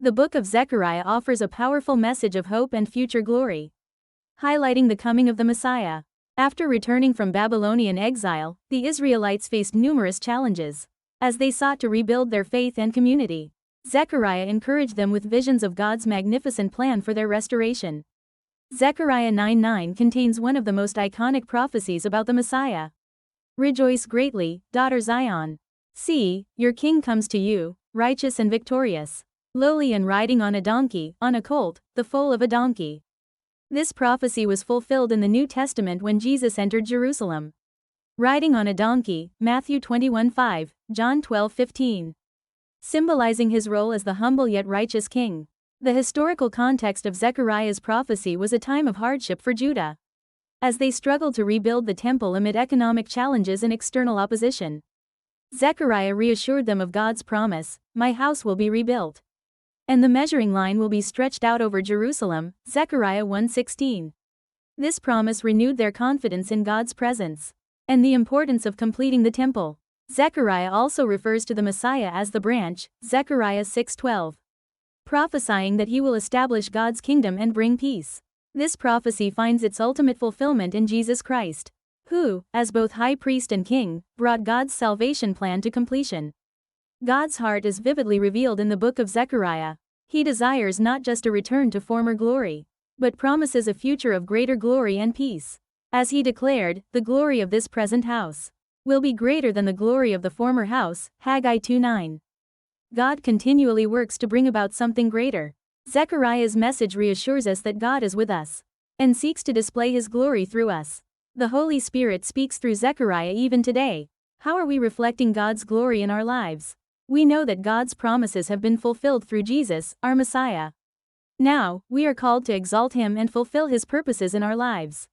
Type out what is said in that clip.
The book of Zechariah offers a powerful message of hope and future glory, highlighting the coming of the Messiah. After returning from Babylonian exile, the Israelites faced numerous challenges as they sought to rebuild their faith and community. Zechariah encouraged them with visions of God's magnificent plan for their restoration. Zechariah 9:9 contains one of the most iconic prophecies about the Messiah. Rejoice greatly, daughter Zion. See, your king comes to you, righteous and victorious, lowly and riding on a donkey, on a colt, the foal of a donkey. This prophecy was fulfilled in the New Testament when Jesus entered Jerusalem, riding on a donkey, Matthew 21:5, John 12:15. Symbolizing his role as the humble yet righteous king. The historical context of Zechariah's prophecy was a time of hardship for Judah, as they struggled to rebuild the temple amid economic challenges and external opposition. Zechariah reassured them of God's promise, "My house will be rebuilt, and the measuring line will be stretched out over Jerusalem," Zechariah 1:16. This promise renewed their confidence in God's presence and the importance of completing the temple. Zechariah also refers to the Messiah as the branch, Zechariah 6:12, prophesying that he will establish God's kingdom and bring peace. This prophecy finds its ultimate fulfillment in Jesus Christ, who, as both high priest and king, brought God's salvation plan to completion. God's heart is vividly revealed in the book of Zechariah. He desires not just a return to former glory, but promises a future of greater glory and peace. As he declared, the glory of this present house will be greater than the glory of the former house, Haggai 2:9. God continually works to bring about something greater. Zechariah's message reassures us that God is with us and seeks to display his glory through us. The Holy Spirit speaks through Zechariah even today. How are we reflecting God's glory in our lives? We know that God's promises have been fulfilled through Jesus, our Messiah. Now, we are called to exalt him and fulfill his purposes in our lives.